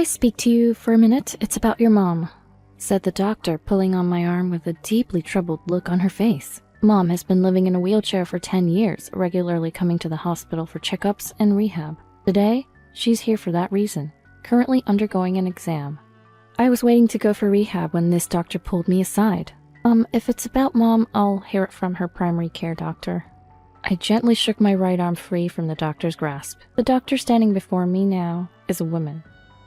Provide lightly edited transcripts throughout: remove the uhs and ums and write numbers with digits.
I speak to you for a minute? It's about your mom," said the doctor, pulling on my arm with a deeply troubled look on her face. Mom has been living in a wheelchair for 10 years, regularly coming to the hospital for checkups and rehab. Today, she's here for that reason, currently undergoing an exam. I was waiting to go for rehab when this doctor pulled me aside. If it's about Mom, I'll hear it from her primary care doctor." I gently shook my right arm free from the doctor's grasp. The doctor standing before me now is a woman,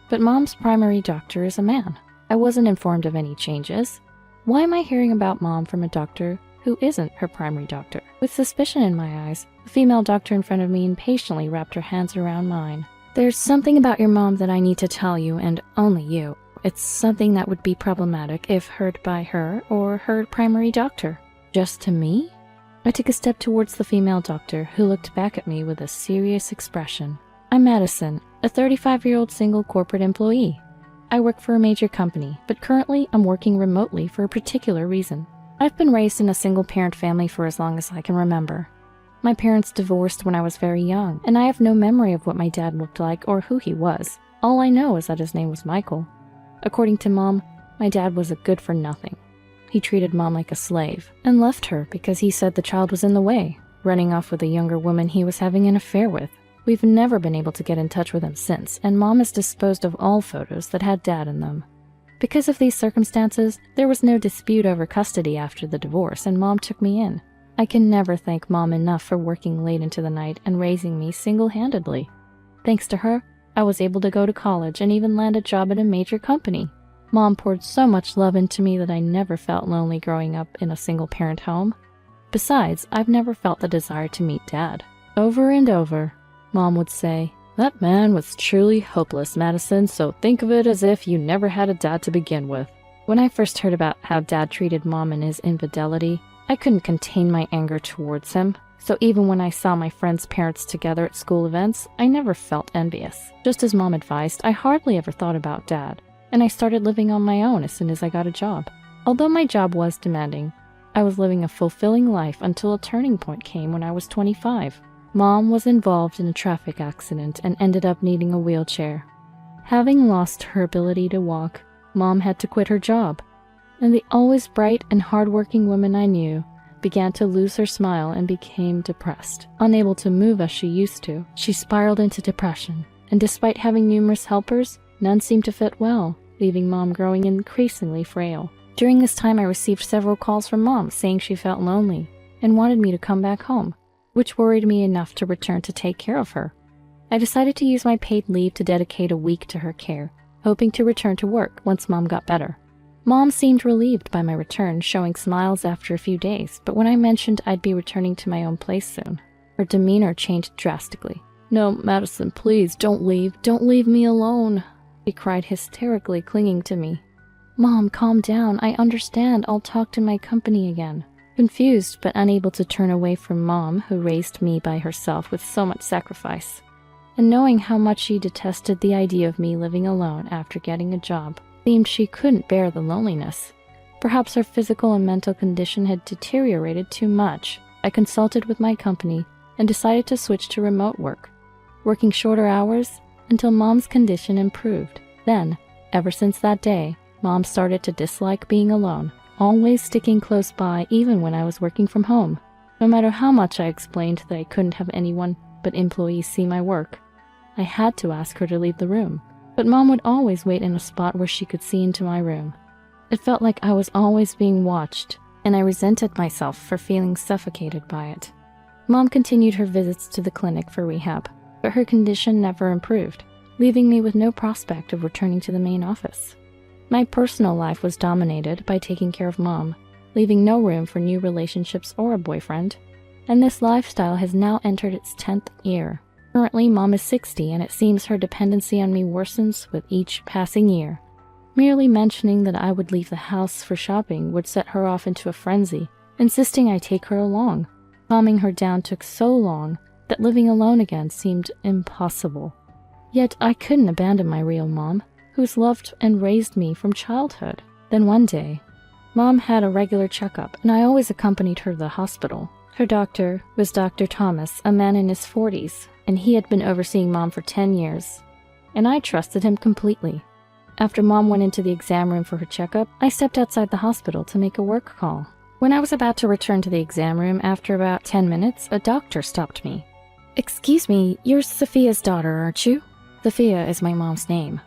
but Mom's primary doctor is a man. I wasn't informed of any changes. Why am I hearing about Mom from a doctor who isn't her primary doctor? With suspicion in my eyes, the female doctor in front of me impatiently wrapped her hands around mine. "There's something about your mom that I need to tell you, and only you. It's something that would be problematic if heard by her or her primary doctor." "Just to me?" I took a step towards the female doctor, who looked back at me with a serious expression. "I'm Madison, a 35-year-old single corporate employee. I work for a major company, but currently I'm working remotely for a particular reason. I've been raised in a single-parent family for as long as I can remember. My parents divorced when I was very young, and I have no memory of what my dad looked like or who he was. All I know is that his name was Michael. According to Mom, my dad was a good-for-nothing. He treated Mom like a slave, and left her because he said the child was in the way, running off with a younger woman he was having an affair with. We've never been able to get in touch with him since, and Mom has disposed of all photos that had Dad in them. Because of these circumstances, there was no dispute over custody after the divorce, and Mom took me in. I can never thank Mom enough for working late into the night and raising me single-handedly. Thanks to her, I was able to go to college and even land a job at a major company. Mom poured so much love into me that I never felt lonely growing up in a single-parent home. Besides, I've never felt the desire to meet Dad. Over and over, Mom would say, "That man was truly hopeless, Madison, so think of it as if you never had a dad to begin with." When I first heard about how Dad treated Mom and his infidelity, I couldn't contain my anger towards him. So even when I saw my friends' parents together at school events, I never felt envious. Just as Mom advised, I hardly ever thought about Dad, and I started living on my own as soon as I got a job. Although my job was demanding, I was living a fulfilling life until a turning point came when I was 25. Mom was involved in a traffic accident and ended up needing a wheelchair. Having lost her ability to walk, Mom had to quit her job, and the always bright and hardworking woman I knew began to lose her smile and became depressed. Unable to move as she used to, she spiraled into depression, and despite having numerous helpers, none seemed to fit well, leaving Mom growing increasingly frail. During this time, I received several calls from Mom saying she felt lonely and wanted me to come back home, which worried me enough to return to take care of her. I decided to use my paid leave to dedicate a week to her care, hoping to return to work once Mom got better. Mom seemed relieved by my return, showing smiles after a few days, but when I mentioned I'd be returning to my own place soon, her demeanor changed drastically. "No, Madison, please, don't leave. Don't leave me alone," she cried hysterically, clinging to me. "Mom, calm down. I understand. I'll talk to my company again." Confused but unable to turn away from Mom, who raised me by herself with so much sacrifice, and knowing how much she detested the idea of me living alone after getting a job, seemed she couldn't bear the loneliness. Perhaps her physical and mental condition had deteriorated too much. I consulted with my company and decided to switch to remote work, working shorter hours until Mom's condition improved. Then, ever since that day, Mom started to dislike being alone, always sticking close by even when I was working from home. No matter how much I explained that I couldn't have anyone but employees see my work, I had to ask her to leave the room. But Mom would always wait in a spot where she could see into my room. It felt like I was always being watched, and I resented myself for feeling suffocated by it. Mom continued her visits to the clinic for rehab, but her condition never improved, leaving me with no prospect of returning to the main office. My personal life was dominated by taking care of Mom, leaving no room for new relationships or a boyfriend, and this lifestyle has now entered its 10th year. Currently, Mom is 60, and it seems her dependency on me worsens with each passing year. Merely mentioning that I would leave the house for shopping would set her off into a frenzy, insisting I take her along. Calming her down took so long that living alone again seemed impossible. Yet I couldn't abandon my real Mom, who's loved and raised me from childhood. Then one day, Mom had a regular checkup, and I always accompanied her to the hospital. Her doctor was Dr. Thomas, a man in his 40s, and he had been overseeing Mom for 10 years, and I trusted him completely. After Mom went into the exam room for her checkup, I stepped outside the hospital to make a work call. When I was about to return to the exam room after about 10 minutes, a doctor stopped me. "Excuse me, you're Sophia's daughter, aren't you?" Sophia is my mom's name.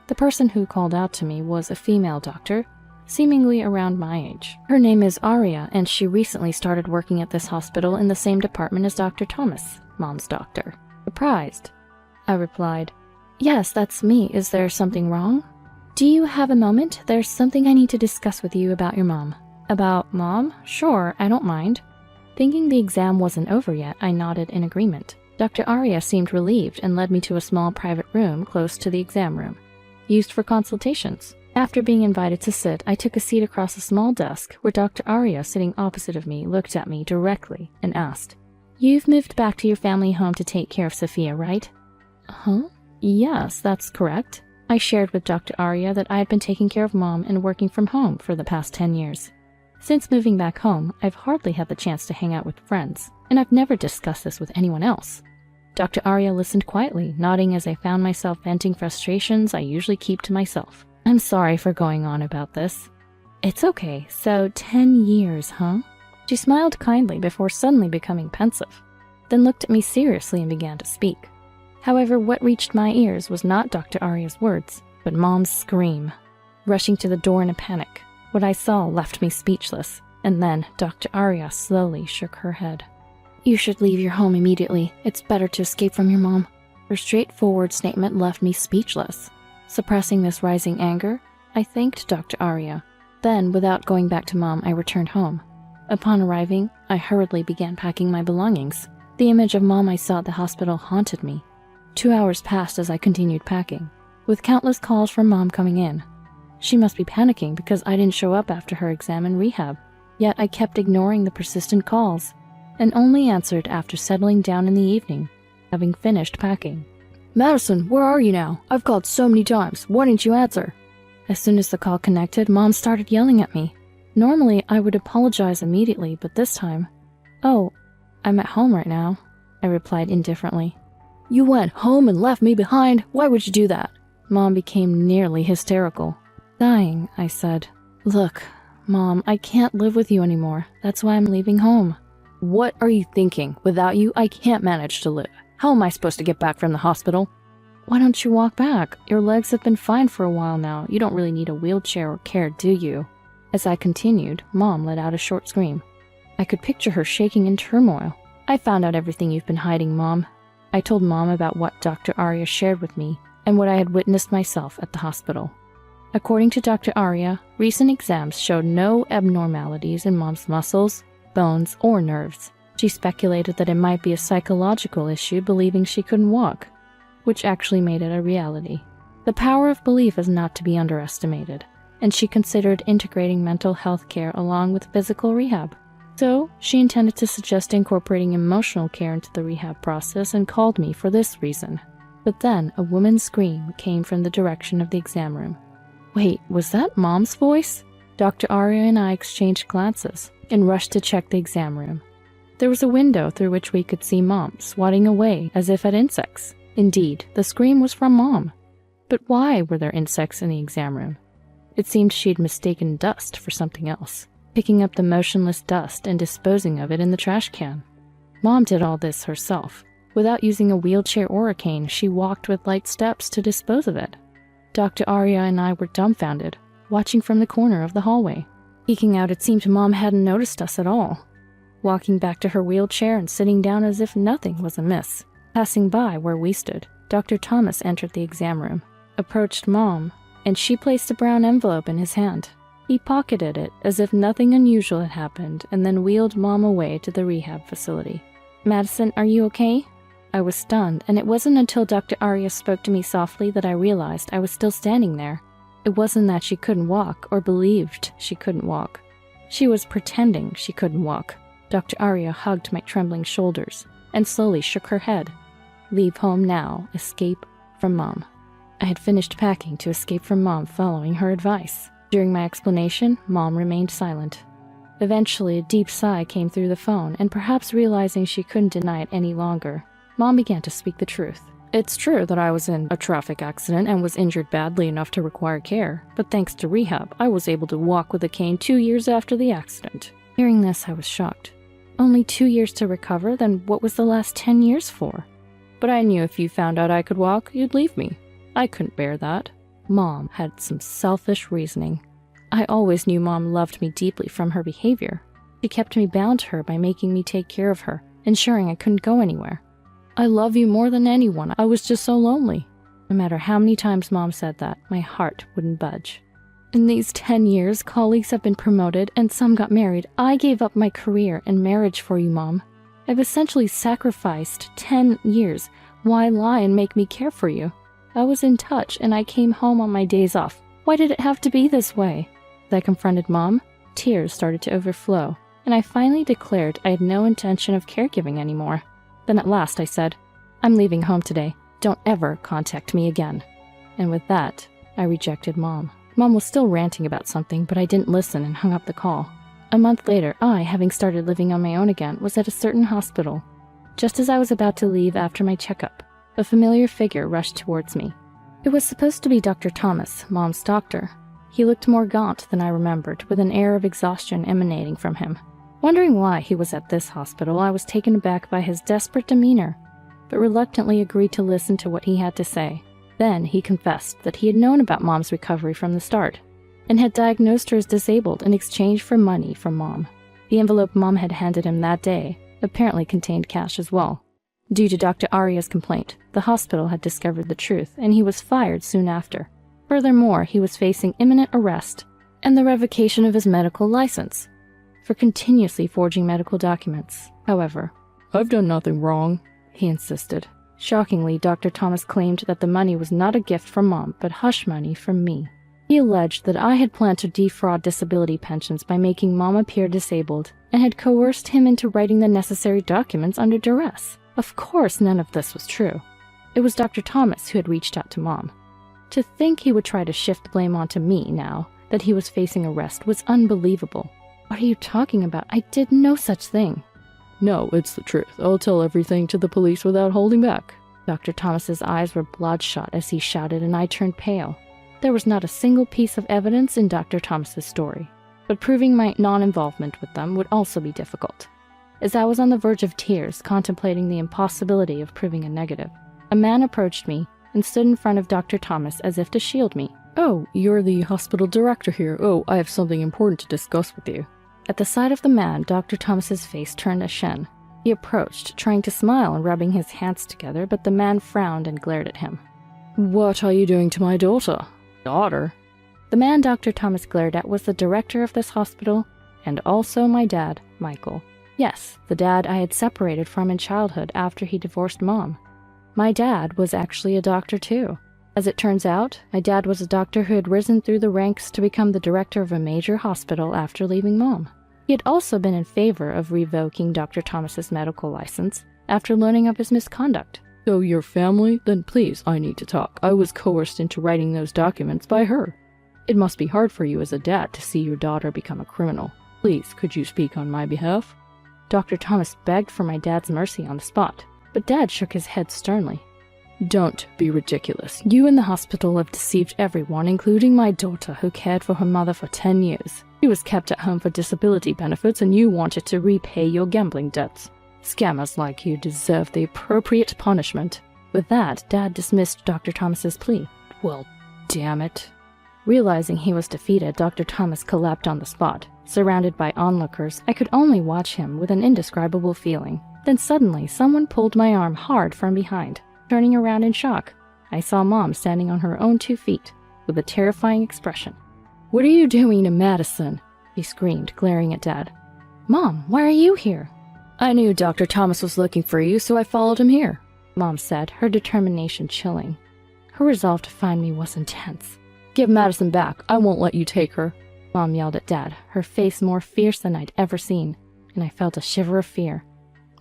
The person who called out to me was a female doctor, seemingly around my age. Her name is Aria, and she recently started working at this hospital in the same department as Dr. Thomas, Mom's doctor. Surprised, I replied, "Yes, that's me. Is there something wrong?" "Do you have a moment? There's something I need to discuss with you about your mom." "About Mom? Sure, I don't mind." Thinking the exam wasn't over yet, I nodded in agreement. Dr. Aria seemed relieved and led me to a small private room close to the exam room, used for consultations. After being invited to sit, I took a seat across a small desk where Dr. Aria, sitting opposite of me, looked at me directly and asked, "You've moved back to your family home to take care of Sophia, right?" "Huh? Yes, that's correct." I shared with Dr. Aria that I had been taking care of Mom and working from home for the past 10 years. Since moving back home, I've hardly had the chance to hang out with friends, and I've never discussed this with anyone else. Dr. Aria listened quietly, nodding as I found myself venting frustrations I usually keep to myself. "I'm sorry for going on about this." "It's okay. So 10 years, huh?" She smiled kindly before suddenly becoming pensive, then looked at me seriously and began to speak. However, what reached my ears was not Dr. Aria's words, but Mom's scream. Rushing to the door in a panic, what I saw left me speechless, and then Dr. Aria slowly shook her head. "You should leave your home immediately. It's better to escape from your mom." Her straightforward statement left me speechless. Suppressing this rising anger, I thanked Dr. Aria. Then, without going back to Mom, I returned home. Upon arriving, I hurriedly began packing my belongings. The image of Mom I saw at the hospital haunted me. 2 hours passed as I continued packing, with countless calls from Mom coming in. She must be panicking because I didn't show up after her exam and rehab. Yet I kept ignoring the persistent calls, and only answered after settling down in the evening, having finished packing. "Madison, where are you now? I've called so many times. Why didn't you answer?" As soon as the call connected, Mom started yelling at me. Normally, I would apologize immediately, but this time, "Oh, I'm at home right now," I replied indifferently. "You went home and left me behind? Why would you do that?" Mom became nearly hysterical. Sighing, I said, "Look, Mom, I can't live with you anymore. That's why I'm leaving home." "What are you thinking? Without you, I can't manage to live. How am I supposed to get back from the hospital?" "Why don't you walk back? Your legs have been fine for a while now. You don't really need a wheelchair or care, do you?" As I continued, Mom let out a short scream. I could picture her shaking in turmoil. "I found out everything you've been hiding, Mom." I told Mom about what Dr. Aria shared with me and what I had witnessed myself at the hospital. According to Dr. Aria, recent exams showed no abnormalities in Mom's muscles, bones, or nerves. She speculated that it might be a psychological issue, believing she couldn't walk, which actually made it a reality. The power of belief is not to be underestimated, and she considered integrating mental health care along with physical rehab. So, she intended to suggest incorporating emotional care into the rehab process and called me for this reason. But then, a woman's scream came from the direction of the exam room. Wait, was that Mom's voice? Dr. Aria and I exchanged glances and rushed to check the exam room. There was a window through which we could see Mom swatting away as if at insects. Indeed, the scream was from Mom. But why were there insects in the exam room? It seemed she'd mistaken dust for something else, picking up the motionless dust and disposing of it in the trash can. Mom did all this herself. Without using a wheelchair or a cane, she walked with light steps to dispose of it. Dr. Aria and I were dumbfounded, watching from the corner of the hallway. Peeking out, it seemed Mom hadn't noticed us at all, walking back to her wheelchair and sitting down as if nothing was amiss. Passing by where we stood, Dr. Thomas entered the exam room, approached Mom, and she placed a brown envelope in his hand. He pocketed it as if nothing unusual had happened and then wheeled Mom away to the rehab facility. "Madison, are you okay?" I was stunned, and it wasn't until Dr. Aria spoke to me softly that I realized I was still standing there. It wasn't that she couldn't walk or believed she couldn't walk. She was pretending she couldn't walk. Dr. Aria hugged my trembling shoulders and slowly shook her head. Leave home now, escape from Mom. I had finished packing to escape from Mom following her advice. During my explanation, Mom remained silent. Eventually, a deep sigh came through the phone, and perhaps realizing she couldn't deny it any longer, Mom began to speak the truth. It's true that I was in a traffic accident and was injured badly enough to require care, but thanks to rehab, I was able to walk with a cane 2 years after the accident. Hearing this, I was shocked. Only 2 years to recover? Then what was the last 10 years for? But I knew if you found out I could walk, you'd leave me. I couldn't bear that. Mom had some selfish reasoning. I always knew Mom loved me deeply from her behavior. She kept me bound to her by making me take care of her, ensuring I couldn't go anywhere. I love you more than anyone. I was just so lonely. No matter how many times Mom said that, my heart wouldn't budge. In these 10 years, colleagues have been promoted and some got married. I gave up my career and marriage for you, Mom. I've essentially sacrificed 10 years. Why lie and make me care for you? I was in touch and I came home on my days off. Why did it have to be this way? As I confronted Mom, tears started to overflow, and I finally declared I had no intention of caregiving anymore. Then at last I said, I'm leaving home today. Don't ever contact me again. And with that, I rejected Mom. Mom was still ranting about something, but I didn't listen and hung up the call. A month later, I, having started living on my own again, was at a certain hospital. Just as I was about to leave after my checkup, a familiar figure rushed towards me. It was supposed to be Dr. Thomas, Mom's doctor. He looked more gaunt than I remembered, with an air of exhaustion emanating from him. Wondering why he was at this hospital, I was taken aback by his desperate demeanor, but reluctantly agreed to listen to what he had to say. Then he confessed that he had known about Mom's recovery from the start, and had diagnosed her as disabled in exchange for money from Mom. The envelope Mom had handed him that day apparently contained cash as well. Due to Dr. Aria's complaint, the hospital had discovered the truth, and he was fired soon after. Furthermore, he was facing imminent arrest and the revocation of his medical license for continuously forging medical documents. However, I've done nothing wrong, he insisted. Shockingly, Dr. Thomas claimed that the money was not a gift from Mom, but hush money from me. He alleged that I had planned to defraud disability pensions by making Mom appear disabled, and had coerced him into writing the necessary documents under duress. Of course, none of this was true. It was Dr. Thomas who had reached out to Mom. To think he would try to shift blame onto me now that he was facing arrest was unbelievable. What are you talking about? I did no such thing. No, it's the truth. I'll tell everything to the police without holding back. Dr. Thomas's eyes were bloodshot as he shouted, and I turned pale. There was not a single piece of evidence in Dr. Thomas's story, but proving my non-involvement with them would also be difficult. As I was on the verge of tears, contemplating the impossibility of proving a negative, a man approached me and stood in front of Dr. Thomas as if to shield me. Oh, you're the hospital director here. Oh, I have something important to discuss with you. At the sight of the man, Dr. Thomas's face turned ashen. He approached, trying to smile and rubbing his hands together, but the man frowned and glared at him. What are you doing to my daughter? Daughter? The man Dr. Thomas glared at was the director of this hospital, and also my dad, Michael. Yes, the dad I had separated from in childhood after he divorced Mom. My dad was actually a doctor too. As it turns out, my dad was a doctor who had risen through the ranks to become the director of a major hospital after leaving Mom. He had also been in favor of revoking Dr. Thomas's medical license after learning of his misconduct. So your family? Then please, I need to talk. I was coerced into writing those documents by her. It must be hard for you as a dad to see your daughter become a criminal. Please, could you speak on my behalf? Dr. Thomas begged for my dad's mercy on the spot, but Dad shook his head sternly. Don't be ridiculous. You in the hospital have deceived everyone, including my daughter, who cared for her mother for 10 years. She was kept at home for disability benefits, and you wanted to repay your gambling debts. Scammers like you deserve the appropriate punishment. With that, Dad dismissed Dr. Thomas's plea. Well, damn it. Realizing he was defeated, Dr. Thomas collapsed on the spot. Surrounded by onlookers, I could only watch him with an indescribable feeling. Then suddenly, someone pulled my arm hard from behind. Turning around in shock, I saw Mom standing on her own 2 feet, with a terrifying expression. What are you doing to Madison? He screamed, glaring at Dad. Mom, why are you here? I knew Dr. Thomas was looking for you, so I followed him here, Mom said, her determination chilling. Her resolve to find me was intense. Give Madison back. I won't let you take her, Mom yelled at Dad, her face more fierce than I'd ever seen, and I felt a shiver of fear.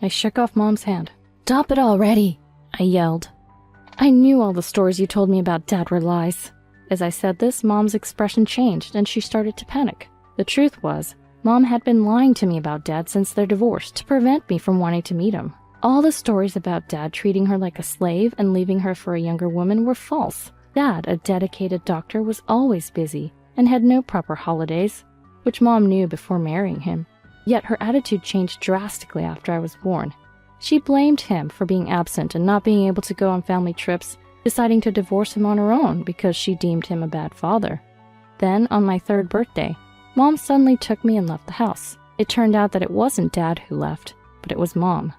I shook off Mom's hand. Stop it already, I yelled. I knew all the stories you told me about Dad were lies. As I said this, Mom's expression changed and she started to panic. The truth was, Mom had been lying to me about Dad since their divorce to prevent me from wanting to meet him. All the stories about Dad treating her like a slave and leaving her for a younger woman were false. Dad, a dedicated doctor, was always busy and had no proper holidays, which Mom knew before marrying him. Yet her attitude changed drastically after I was born. She blamed him for being absent and not being able to go on family trips, deciding to divorce him on her own because she deemed him a bad father. Then, on my 3rd birthday, Mom suddenly took me and left the house. It turned out that it wasn't Dad who left, but it was Mom.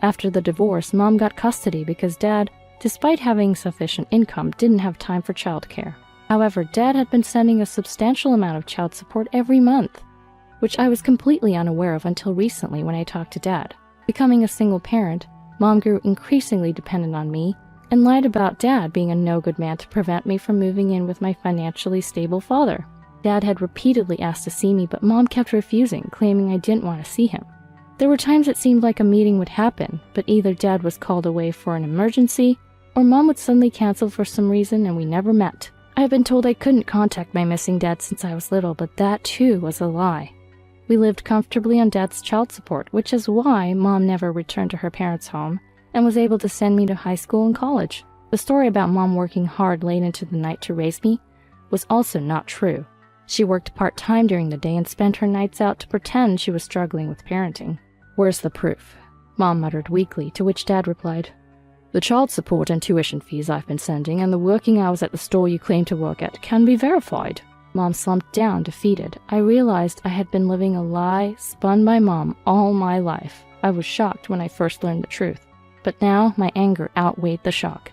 After the divorce, Mom got custody because Dad, despite having sufficient income, didn't have time for childcare. However, Dad had been sending a substantial amount of child support every month, which I was completely unaware of until recently when I talked to Dad. Becoming a single parent, Mom grew increasingly dependent on me and lied about Dad being a no-good man to prevent me from moving in with my financially stable father. Dad had repeatedly asked to see me, but Mom kept refusing, claiming I didn't want to see him. There were times it seemed like a meeting would happen, but either Dad was called away for an emergency, or Mom would suddenly cancel for some reason and we never met. I have been told I couldn't contact my missing dad since I was little, but that too was a lie. We lived comfortably on Dad's child support, which is why Mom never returned to her parents' home and was able to send me to high school and college. The story about Mom working hard late into the night to raise me was also not true. She worked part-time during the day and spent her nights out to pretend she was struggling with parenting. "Where's the proof?" Mom muttered weakly, to which Dad replied, "The child support and tuition fees I've been sending and the working hours at the store you claim to work at can be verified." Mom slumped down, defeated. I realized I had been living a lie spun by Mom all my life. I was shocked when I first learned the truth, but now my anger outweighed the shock.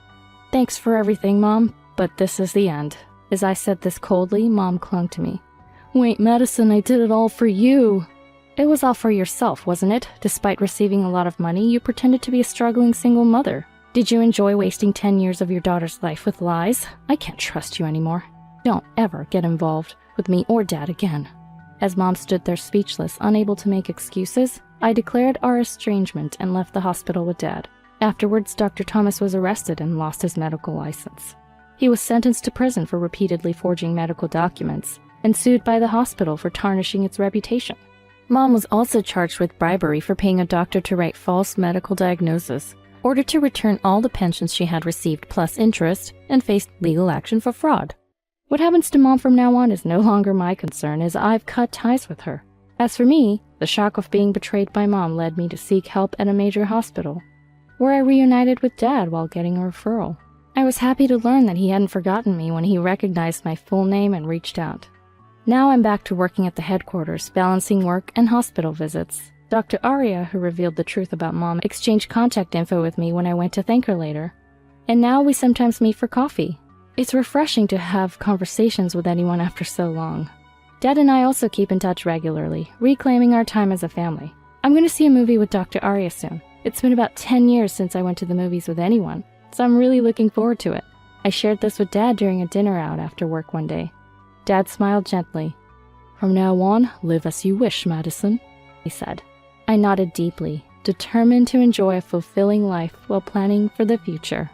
"Thanks for everything, Mom, but this is the end." As I said this coldly, Mom clung to me. "Wait, Madison, I did it all for you." "It was all for yourself, wasn't it? Despite receiving a lot of money, you pretended to be a struggling single mother. Did you enjoy wasting 10 years of your daughter's life with lies? I can't trust you anymore. Don't ever get involved with me or Dad again." As Mom stood there speechless, unable to make excuses, I declared our estrangement and left the hospital with Dad. Afterwards, Dr. Thomas was arrested and lost his medical license. He was sentenced to prison for repeatedly forging medical documents and sued by the hospital for tarnishing its reputation. Mom was also charged with bribery for paying a doctor to write false medical diagnoses, ordered to return all the pensions she had received plus interest, and faced legal action for fraud. What happens to Mom from now on is no longer my concern, as I've cut ties with her. As for me, the shock of being betrayed by Mom led me to seek help at a major hospital, where I reunited with Dad while getting a referral. I was happy to learn that he hadn't forgotten me when he recognized my full name and reached out. Now I'm back to working at the headquarters, balancing work and hospital visits. Dr. Arya, who revealed the truth about Mom, exchanged contact info with me when I went to thank her later. And now we sometimes meet for coffee. It's refreshing to have conversations with anyone after so long. Dad and I also keep in touch regularly, reclaiming our time as a family. I'm going to see a movie with Dr. Arya soon. It's been about 10 years since I went to the movies with anyone, so I'm really looking forward to it. I shared this with Dad during a dinner out after work one day. Dad smiled gently. "From now on, live as you wish, Madison," he said. I nodded deeply, determined to enjoy a fulfilling life while planning for the future.